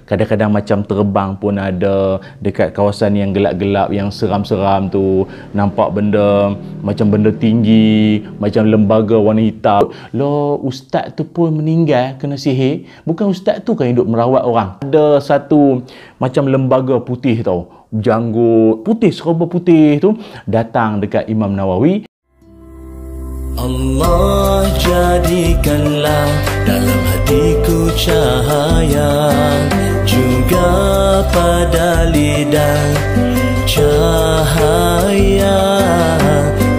Kadang-kadang macam terbang pun ada dekat kawasan yang gelap-gelap, yang seram-seram tu. Nampak benda macam benda tinggi, macam lembaga warna hitam. Loh, ustaz tu pun meninggal kena sihir. Bukan ustaz tu kan hidup merawat orang. Ada satu macam lembaga putih tau, janggut putih, serba putih tu, datang dekat Imam Nawawi. Allah jadikanlah dalam hatiku cahaya, juga pada lidah cahaya,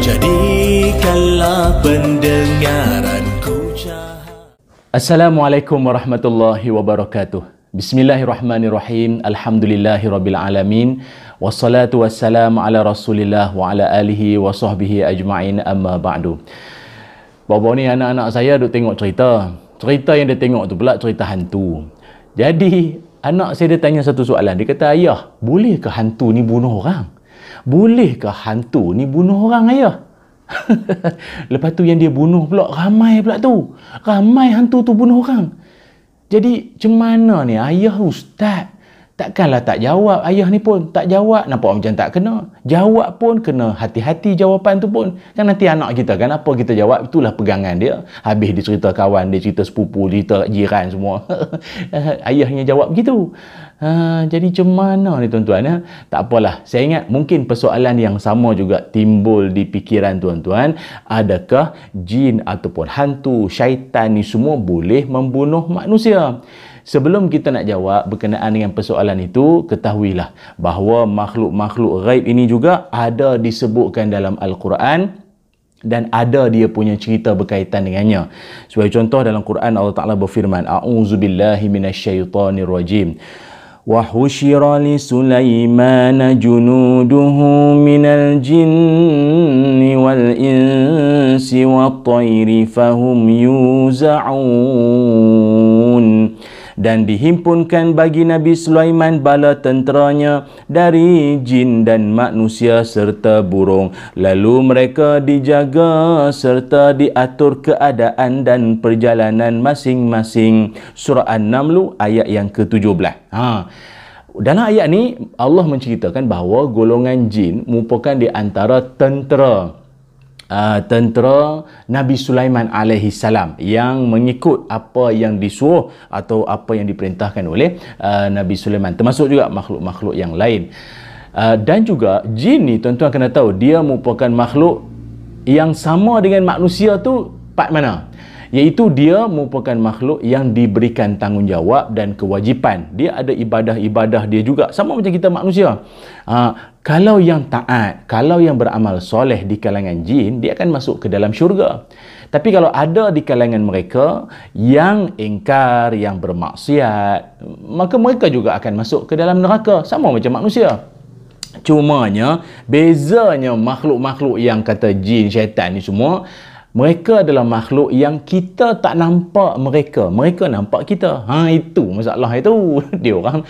jadikanlah pendengaranku cahaya. Assalamualaikum warahmatullahi wabarakatuh. Bismillahirrahmanirrahim. Alhamdulillahirabbil alamin. Wassalatu wassalamu ala Rasulillah wa ala alihi wa sahbihi ajma'in, amma ba'du. Baru ni anak-anak saya duk tengok cerita. Cerita yang dia tengok tu pula cerita hantu. Jadi anak saya dia tanya satu soalan. Dia kata, "Ayah, bolehkah hantu ni bunuh orang? Bolehkah hantu ni bunuh orang, ayah?" Lepas tu yang dia bunuh pula ramai pula tu. Ramai hantu tu bunuh orang. Jadi macam mana ni ayah ustaz? Takkanlah tak jawab. Ayah ni pun tak jawab. Nampak macam tak kena. Jawab pun kena hati-hati jawapan tu pun. Kan nanti anak kita kan apa kita jawab, itulah pegangan dia. Habis dia cerita kawan, dia cerita sepupu, dia cerita jiran semua. Ayahnya jawab begitu. Jadi macam mana ni tuan-tuan? Tak apalah. Saya ingat mungkin persoalan yang sama juga timbul di fikiran tuan-tuan. Adakah jin ataupun hantu, syaitan ni semua boleh membunuh manusia? Sebelum kita nak jawab berkenaan dengan persoalan itu, ketahuilah bahawa makhluk-makhluk ghaib ini juga ada disebutkan dalam Al-Quran dan ada dia punya cerita berkaitan dengannya. Sebagai contoh dalam Quran Allah Ta'ala berfirman, "A'udzubillahi minasyaitonirrajim. Wa husyira li Sulaimana junuduhu minal jinni wal insi wat tayri fahum yuza'un." Dan dihimpunkan bagi Nabi Sulaiman bala tenteranya dari jin dan manusia serta burung. Lalu mereka dijaga serta diatur keadaan dan perjalanan masing-masing. Surah An-Naml ayat yang ke-17. Dalam ayat ni Allah menceritakan bahawa golongan jin merupakan di antara tentera Nabi Sulaiman alaihi salam yang mengikut apa yang disuruh atau apa yang diperintahkan oleh Nabi Sulaiman, termasuk juga makhluk-makhluk yang lain. Dan juga jin ni tuan-tuan kena tahu dia merupakan makhluk yang sama dengan manusia tu part mana? Iaitu dia merupakan makhluk yang diberikan tanggungjawab dan kewajipan. Dia ada ibadah-ibadah dia juga sama macam kita manusia. Kalau yang taat, kalau yang beramal soleh di kalangan jin, dia akan masuk ke dalam syurga. Tapi kalau ada di kalangan mereka yang ingkar, yang bermaksiat, maka mereka juga akan masuk ke dalam neraka, sama macam manusia. Cumanya, bezanya makhluk-makhluk yang kata jin, syaitan ni semua, mereka adalah makhluk yang kita tak nampak mereka. Mereka nampak kita. Itu masalah itu. Dia orang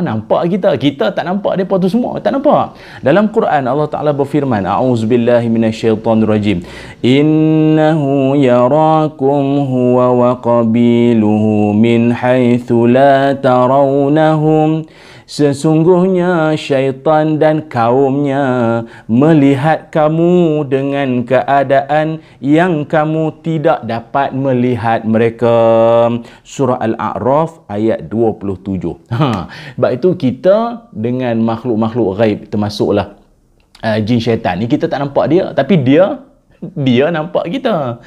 nampak kita. Kita tak nampak mereka tu semua. Tak nampak. Dalam Quran Allah Ta'ala berfirman, "A'udzubillahi minasyaitonirrajim. Innahu yarakum huwa wa qabiluhu min haitsu la tarawnahum." Sesungguhnya syaitan dan kaumnya melihat kamu dengan keadaan yang kamu tidak dapat melihat mereka. Surah Al-A'raf ayat 27. Sebab itu kita dengan makhluk-makhluk ghaib, termasuklah jin syaitan ni, kita tak nampak dia, tapi dia nampak kita.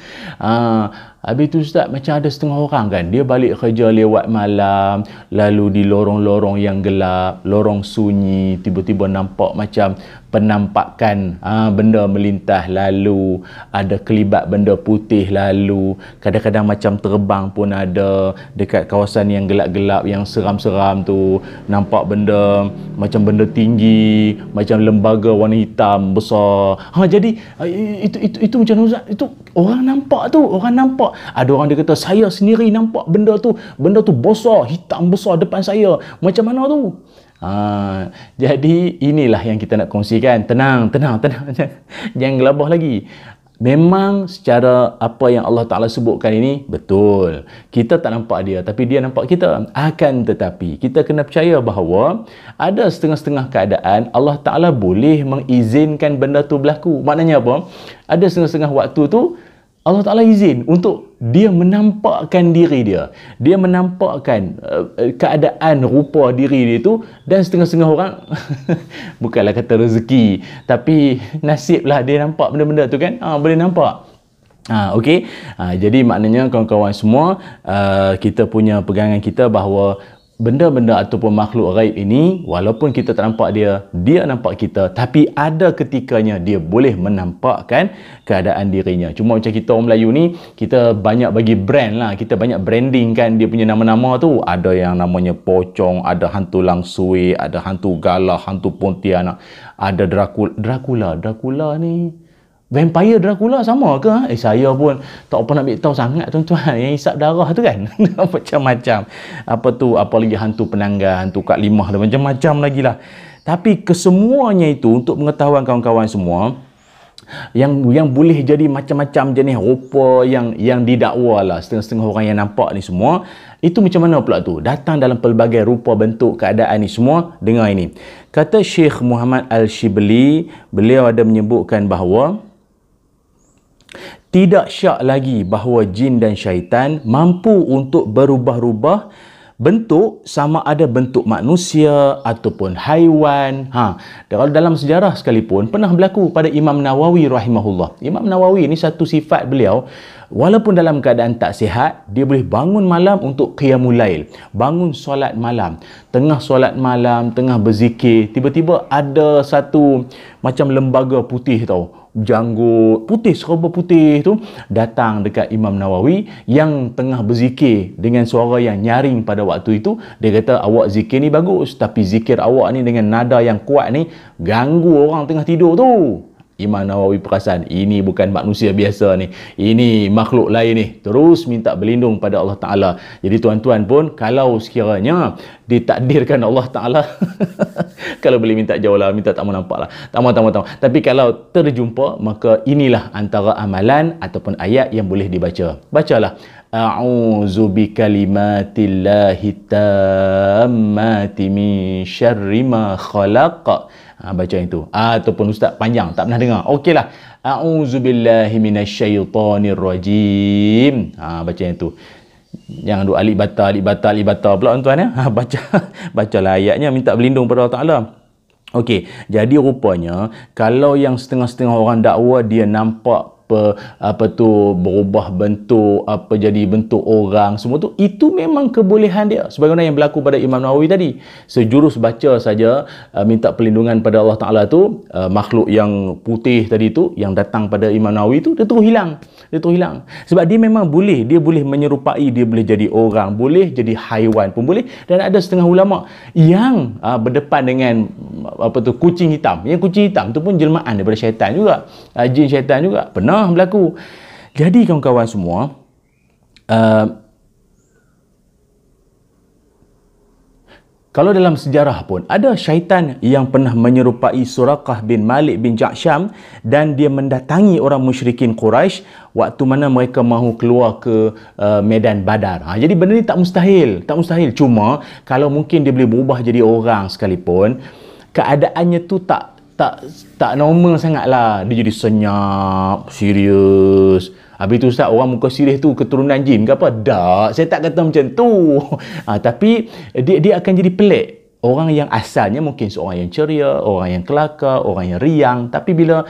Habis tu ustaz, macam ada setengah orang kan, dia balik kerja lewat malam, lalu di lorong-lorong yang gelap, lorong sunyi, tiba-tiba nampak macam penampakan benda melintas lalu, ada kelibat benda putih lalu, kadang-kadang macam terbang pun ada dekat kawasan yang gelap-gelap, yang seram-seram tu, nampak benda macam benda tinggi, macam lembaga warna hitam besar. Jadi itu macam ustaz, itu orang nampak tu, orang nampak. Ada orang dia kata, "Saya sendiri nampak benda tu besar, hitam besar depan saya." Macam mana tu? Jadi inilah yang kita nak kongsikan. Tenang. Jangan gelabah lagi. memang secara apa yang Allah Ta'ala sebutkan ini betul. Kita tak nampak dia, tapi dia nampak kita. Akan tetapi, kita kena percaya bahawa ada setengah-setengah keadaan Allah Ta'ala boleh mengizinkan benda tu berlaku. Maknanya apa? Ada setengah-setengah waktu tu Allah Ta'ala izin untuk dia menampakkan diri dia. Dia menampakkan keadaan rupa diri dia tu, dan setengah-setengah orang bukanlah kata rezeki, tapi nasib lah dia nampak benda-benda tu kan. Boleh nampak. Okey. Jadi maknanya kawan-kawan semua, kita punya pegangan kita bahawa benda-benda ataupun makhluk gaib ini, walaupun kita tak nampak dia, dia nampak kita. Tapi ada ketikanya dia boleh menampakkan keadaan dirinya. Cuma macam kita orang Melayu ni, kita banyak bagi brand lah, kita banyak branding kan dia punya nama-nama tu. Ada yang namanya pocong, ada hantu langsui, ada hantu galah, hantu pontianak, ada Dracula ni. Vampire Dracula sama ke? Saya pun tak apa nak ambil tahu sangat tuan-tuan. Yang hisap darah tu kan. Macam-macam. Apa tu, apa lagi hantu penanggal, hantu Kak Limah dan macam-macam lagi lah. Tapi kesemuanya itu, untuk pengetahuan kawan-kawan semua, yang boleh jadi macam-macam jenis rupa yang didakwa lah, setengah-setengah orang yang nampak ni semua, itu macam mana pula tu? Datang dalam pelbagai rupa bentuk keadaan ni semua. Dengar ini. Kata Syekh Muhammad Al-Shibli, beliau ada menyebutkan bahawa tidak syak lagi bahawa jin dan syaitan mampu untuk berubah-ubah bentuk, sama ada bentuk manusia ataupun haiwan. Kalau dalam sejarah sekalipun pernah berlaku pada Imam Nawawi rahimahullah. Imam Nawawi ni satu sifat beliau, walaupun dalam keadaan tak sihat, dia boleh bangun malam untuk qiyamul lail, bangun solat malam. Tengah solat malam, tengah berzikir, tiba-tiba ada satu macam lembaga putih tau, janggut putih, serba putih tu datang dekat Imam Nawawi yang tengah berzikir dengan suara yang nyaring pada waktu itu. Dia kata, awak zikir ni bagus, tapi zikir awak ni dengan nada yang kuat ni ganggu orang tengah tidur tu. Imam Nawawi perasan, ini bukan manusia biasa ni, ini makhluk lain ni. Terus minta berlindung pada Allah Ta'ala. Jadi tuan-tuan pun, kalau sekiranya ditakdirkan Allah Ta'ala kalau boleh minta jauh lah, minta tak mau nampak lah, tak mau. Tapi kalau terjumpa, maka inilah antara amalan ataupun ayat yang boleh dibaca. Bacalah, a'udzu bikalimatillahi tammati min syarri ma khalaq. Baca itu. Ataupun ustaz panjang tak pernah dengar, okeylah, a'udzubillahi minasyaitonirrajim. Baca itu. Jangan duk alif bata pula tuan ya. Bacalah ayatnya, minta berlindung pada Allah Taala. Okey, jadi rupanya kalau yang setengah-setengah orang dakwa dia nampak apa tu berubah bentuk, apa jadi bentuk orang, semua tu, itu memang kebolehan dia, sebagaimana yang berlaku pada Imam Nawawi tadi. Sejurus baca saja, minta perlindungan pada Allah Ta'ala tu, makhluk yang putih tadi tu yang datang pada Imam Nawawi tu, dia terus hilang. Sebab dia memang boleh, dia boleh menyerupai, dia boleh jadi orang, boleh jadi haiwan pun boleh. Dan ada setengah ulama yang berdepan dengan apa tu kucing hitam. Yang kucing hitam tu pun jelmaan daripada syaitan juga, jin syaitan juga pernah berlaku. Jadi kawan-kawan semua, kalau dalam sejarah pun ada syaitan yang pernah menyerupai Suraqah bin Malik bin Ja'sham, dan dia mendatangi orang musyrikin Quraisy waktu mana mereka mahu keluar ke medan Badar. Jadi benda ni tak mustahil. Cuma kalau mungkin dia boleh berubah jadi orang sekalipun, keadaannya tu tak normal sangat lah. Dia jadi senyap, serius. Habis tu ustaz, orang muka serius tu keturunan jin ke apa? Tak, saya tak kata macam tu. Tapi dia akan jadi pelik. Orang yang asalnya mungkin seorang yang ceria, orang yang kelakar, orang yang riang, tapi bila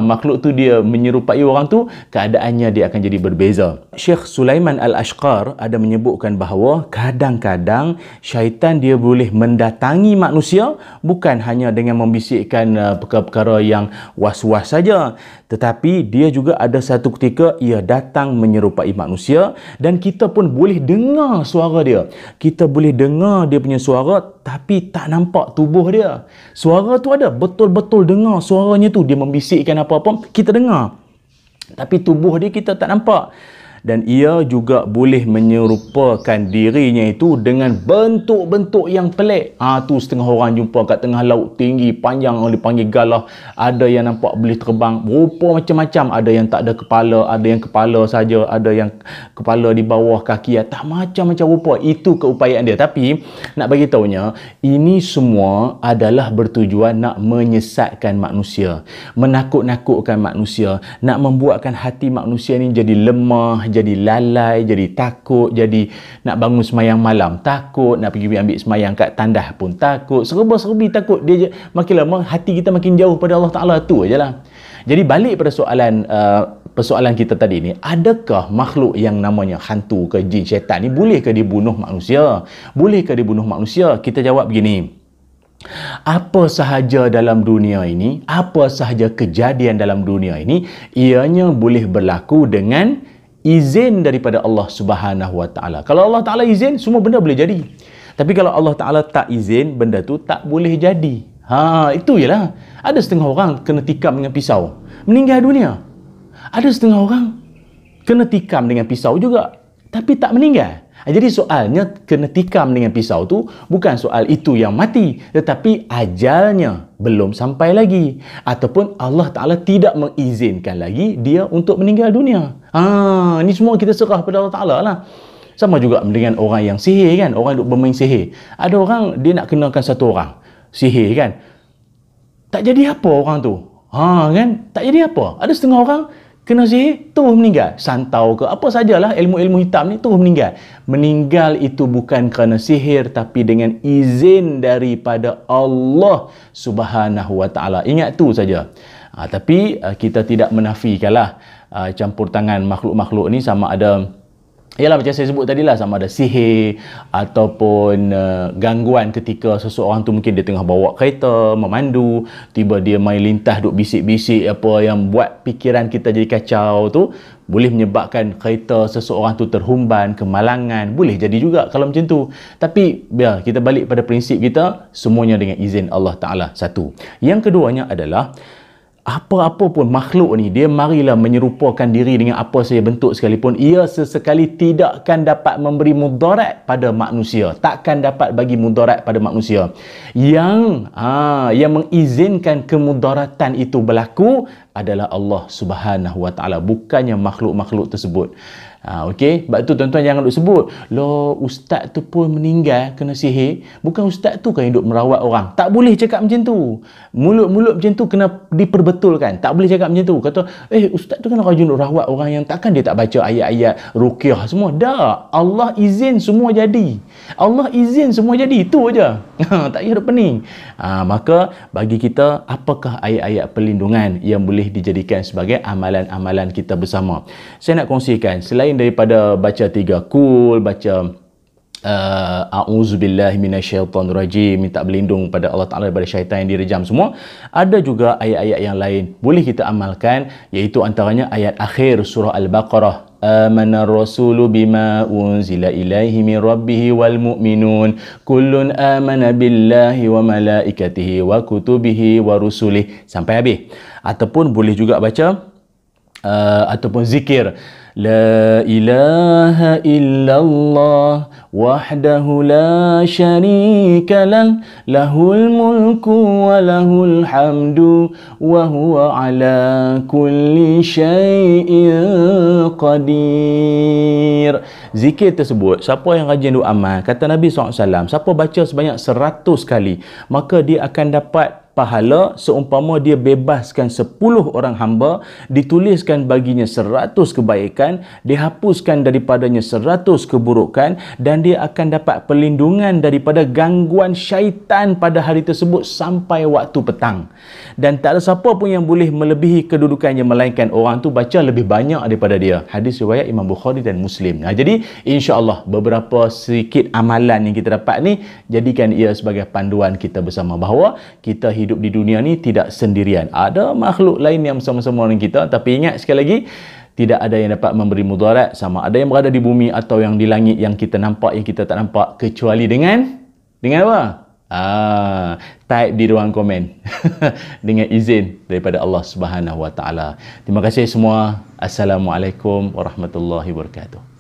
makhluk tu dia menyerupai orang tu, keadaannya dia akan jadi berbeza. Syekh Sulaiman Al-Ashqar ada menyebutkan bahawa kadang-kadang syaitan dia boleh mendatangi manusia bukan hanya dengan membisikkan perkara-perkara yang was-was saja, tetapi dia juga ada satu ketika ia datang menyerupai manusia, dan kita pun boleh dengar suara dia. Kita boleh dengar dia punya suara, tapi tak nampak tubuh dia. Suara tu ada, betul-betul dengar suaranya tu, dia membisikkan apa-apa, kita dengar. Tapi tubuh dia kita tak nampak. dan ia juga boleh menyerupakan dirinya itu dengan bentuk-bentuk yang pelik. Tu setengah orang jumpa kat tengah laut tinggi panjang yang dipanggil galah, ada yang nampak boleh terbang, rupa macam-macam, ada yang tak ada kepala, ada yang kepala saja, ada yang kepala di bawah, kaki atas, macam-macam rupa. Itu keupayaan dia. Tapi nak bagi tahunya, ini semua adalah bertujuan nak menyesatkan manusia, menakut-nakutkan manusia, nak membuatkan hati manusia ni jadi lemah, jadi lalai, jadi takut, jadi nak bangun semayang malam takut, nak pergi ambil semayang kat tandas pun takut, serba-serbi takut. Dia makin lama hati kita makin jauh pada Allah Ta'ala. Tu ajalah. Jadi balik pada persoalan kita tadi ni, adakah makhluk yang namanya hantu ke jin, syaitan ni bolehkah dibunuh manusia? Bolehkah dibunuh manusia? Kita jawab begini. Apa sahaja dalam dunia ini, apa sahaja kejadian dalam dunia ini, ianya boleh berlaku dengan izin daripada Allah Subhanahu Wa Taala. Kalau Allah Taala izin, semua benda boleh jadi. Tapi kalau Allah Taala tak izin, benda tu tak boleh jadi. Itu jelah. Ada setengah orang kena tikam dengan pisau, meninggal dunia. Ada setengah orang kena tikam dengan pisau juga, tapi tak meninggal. Jadi soalnya kena tikam dengan pisau tu bukan soal itu yang mati, tetapi ajalnya belum sampai lagi, ataupun Allah Ta'ala tidak mengizinkan lagi dia untuk meninggal dunia. Ni semua kita serah pada Allah Ta'ala lah. Sama juga dengan orang yang sihir kan, orang duk bermain sihir. Ada orang dia nak kenakan satu orang sihir kan, tak jadi apa orang tu. Kan, tak jadi apa. Ada setengah orang kena sihir, terus meninggal. Santau ke apa sajalah ilmu-ilmu hitam ni, terus meninggal. Meninggal itu bukan kerana sihir, tapi dengan izin daripada Allah Subhanahu Wa Taala. Ingat tu saja. Tapi kita tidak menafikanlah campur tangan makhluk-makhluk ni, sama ada ialah macam saya sebut tadi lah, sama ada sihir ataupun gangguan ketika seseorang tu mungkin dia tengah bawa kereta, memandu, tiba dia main lintas duk bisik-bisik apa yang buat fikiran kita jadi kacau tu, boleh menyebabkan kereta seseorang tu terhumban, kemalangan, boleh jadi juga kalau macam tu. Tapi biar kita balik pada prinsip kita, semuanya dengan izin Allah Ta'ala. Satu. Yang keduanya adalah, apa-apa pun makhluk ni, dia marilah menyerupakan diri dengan apa saja bentuk sekalipun, ia sesekali tidak akan dapat memberi mudarat pada manusia, takkan dapat bagi mudarat pada manusia. Yang mengizinkan kemudaratan itu berlaku adalah Allah Subhanahu Wa Taala, bukannya makhluk-makhluk tersebut. Okey, sebab tu tuan-tuan jangan duk sebut, loh ustaz tu pun meninggal kena sihir, bukan ustaz tu kan yang duk merawat orang. Tak boleh cakap macam tu. Mulut-mulut macam tu kena diperbetulkan. Tak boleh cakap macam tu. Kata, ustaz tu kan rajin duk rawat orang, yang takkan dia tak baca ayat-ayat ruqyah semua. Dah, Allah izin semua jadi. Allah izin semua jadi, itu aja. Tak payah duk pening. Maka bagi kita, apakah ayat-ayat perlindungan yang boleh dijadikan sebagai amalan-amalan kita bersama? Saya nak kongsikan, selain daripada baca 3 kul, baca a'udzubillahi minasyaitonirrajim, minta berlindung pada Allah Ta'ala daripada syaitan yang direjam semua, ada juga ayat-ayat yang lain boleh kita amalkan, iaitu antaranya ayat akhir surah Al-Baqarah, amana rasulu bima unzila ilaihi min rabbihi wal mu'minun kullun amana billahi wa malaikatihi wa kutubihi wa rusulih, sampai habis. Ataupun boleh juga baca ataupun zikir la ilaha illallah wahdahu la syarika lah lahul mulku wa lahul hamdu wa huwa ala kulli syai'in qadir. Zikir tersebut, siapa yang rajin duk amal, kata Nabi SAW, siapa baca sebanyak 100 kali, maka dia akan dapat pahala seumpama dia bebaskan 10 orang hamba, dituliskan baginya 100 kebaikan, dihapuskan daripadanya 100 keburukan, dan dia akan dapat perlindungan daripada gangguan syaitan pada hari tersebut sampai waktu petang. Dan tak ada siapa pun yang boleh melebihi kedudukannya melainkan orang tu baca lebih banyak daripada dia. Hadis riwayat Imam Bukhari dan Muslim. Jadi insya-Allah beberapa sedikit amalan yang kita dapat ni, jadikan ia sebagai panduan kita bersama bahawa kita hidup di dunia ni tidak sendirian. Ada makhluk lain yang bersama-sama dengan kita, tapi ingat sekali lagi, tidak ada yang dapat memberi mudarat, sama ada yang berada di bumi atau yang di langit, yang kita nampak, yang kita tak nampak, kecuali dengan apa? Type di ruang komen dengan izin daripada Allah Subhanahu Wa Taala. Terima kasih semua. Assalamualaikum warahmatullahi wabarakatuh.